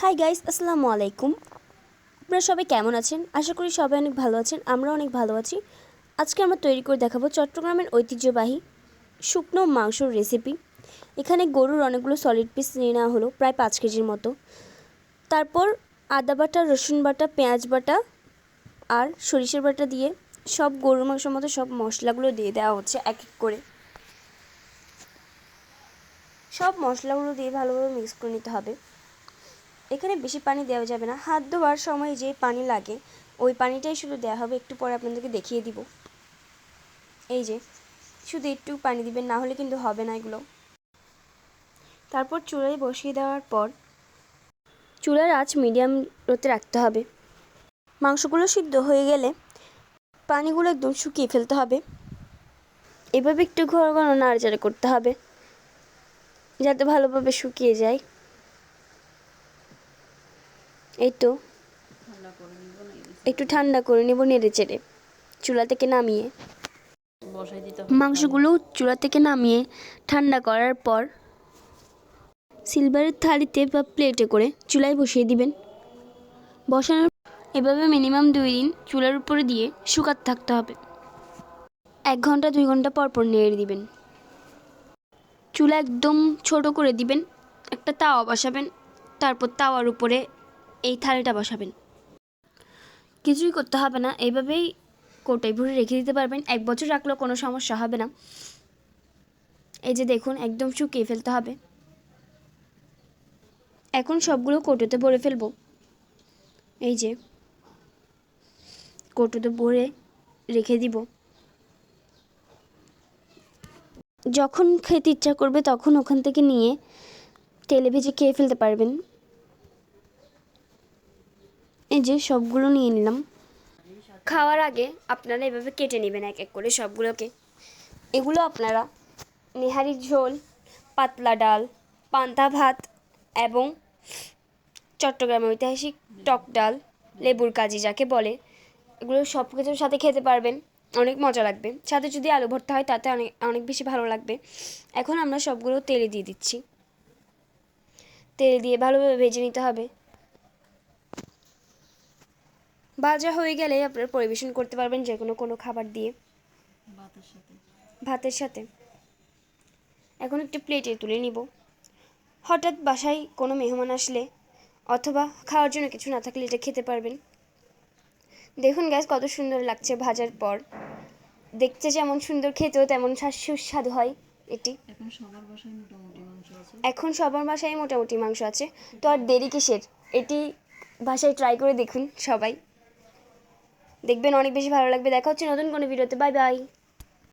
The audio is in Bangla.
হাই গাইস, আসসালামু আলাইকুম। আপনারা সবাই কেমন আছেন? আশা করি সবাই অনেক ভালো আছেন। আমরা অনেক ভালো আছি। আজকে আমরা তৈরি করে দেখাবো চট্টগ্রামের ঐতিহ্যবাহী শুকনো মাংসর রেসিপি। এখানে গরুর অনেকগুলো সলিড পিস নিয়ে নেওয়া হলো, প্রায় 5 কেজির মতো। তারপর আদা বাটা, রসুন বাটা, পেঁয়াজ বাটা আর সরিষার বাটা দিয়ে সব গরুর মাংসের মতো সব মশলাগুলো দিয়ে দেওয়া হচ্ছে এক এক করে। সব মশলাগুলো দিয়ে ভালোভাবে মিক্স করে নিতে হবে। এখানে বেশি পানি দেওয়া যাবে না। হাত ধোয়ার সময় যে পানি লাগে ওই পানিটাই শুধু দেওয়া হবে। একটু পরে আপনাদেরকে দেখিয়ে দিব। এই যে শুধু একটু পানি দিবেন, না হলে কিন্তু হবে না এগুলো। তারপর চুলায় বসিয়ে দেওয়ার পর চুলার আঁচ মিডিয়াম লোতে রাখতে হবে। মাংসগুলো সিদ্ধ হয়ে গেলে পানিগুলো একদম শুকিয়ে ফেলতে হবে। এভাবে একটু ঘন ঘন নাড়াচাড়া করতে হবে যাতে ভালোভাবে শুকিয়ে যায়। এই তো একটু ঠান্ডা করে নেব নেড়ে চেড়ে চুলা থেকে নামিয়ে। মাংসগুলো চুলা থেকে নামিয়ে ঠান্ডা করার পর সিলভারের থালিতে বা প্লেটে করে চুলায় বসিয়ে দিবেন। বসানোর এভাবে মিনিমাম 2 দিন চুলার উপরে দিয়ে শুকাতে থাকতে হবে। 1 ঘন্টা 2 ঘন্টা পর পর নেড়ে দিবেন। চুলা একদম ছোট করে দিবেন। একটা তাওয়া বসাবেন, তারপর তাওয়ার উপরে এই থালিটা বসাবেন। কিছুই করতে হবে না, এইভাবেই কৌটায় ভরে রেখে দিতে পারবেন। 1 বছর রাখলেও কোনো সমস্যা হবে না। এই যে দেখুন, একদম শুকিয়ে ফেলতে হবে। এখন সবগুলো কৌটোতে ভরে ফেলবো। এই যে কৌটোতে ভরে রেখে দিব। যখন খেতে ইচ্ছা করবে তখন ওখান থেকে নিয়ে তেলে ভেজে খেয়ে ফেলতে পারবেন। এই যে সবগুলো নিয়ে নিলাম। খাওয়ার আগে আপনারা এভাবে কেটে নেবেন এক এক করে সবগুলোকে। এগুলো আপনারা নেহারির ঝোল, পাতলা ডাল, পান্তা ভাত এবং চট্টগ্রামের ঐতিহাসিক টক ডাল, লেবুর কাজি যাকে বলে, এগুলো সব কিছুর সাথে খেতে পারবেন। অনেক মজা লাগবে। সাথে যদি আলু ভর্তা হয় তাতে অনেক অনেক বেশি ভালো লাগবে। এখন আমরা সবগুলো তেলে দিয়ে দিচ্ছি। তেল দিয়ে ভালোভাবে ভেজে নিতে হবে। ভাজা হয়ে গেলে আপনারা পরিবেশন করতে পারবেন যে কোনো খাবার দিয়ে, ভাতের সাথে। এখন একটি প্লেটে তুলে নিব। হঠাৎ বাসায় কোনো মেহমান আসলে অথবা খাওয়ার জন্য কিছু না থাকলে এটা খেতে পারবেন। দেখুন গ্যাস কত সুন্দর লাগছে ভাজার পর। দেখতে যেমন সুন্দর, খেতেও তেমন সুস্বাদু হয় এটি। এখন সবার বাসায় মোটামুটি মাংস আছে, তো আর দেরি কিসের? এটি বাসায় ট্রাই করে দেখুন সবাই, দেখবেন অনেক বেশি ভালো লাগবে। দেখা হচ্ছে নতুন কোনো ভিডিওতে। Bye bye.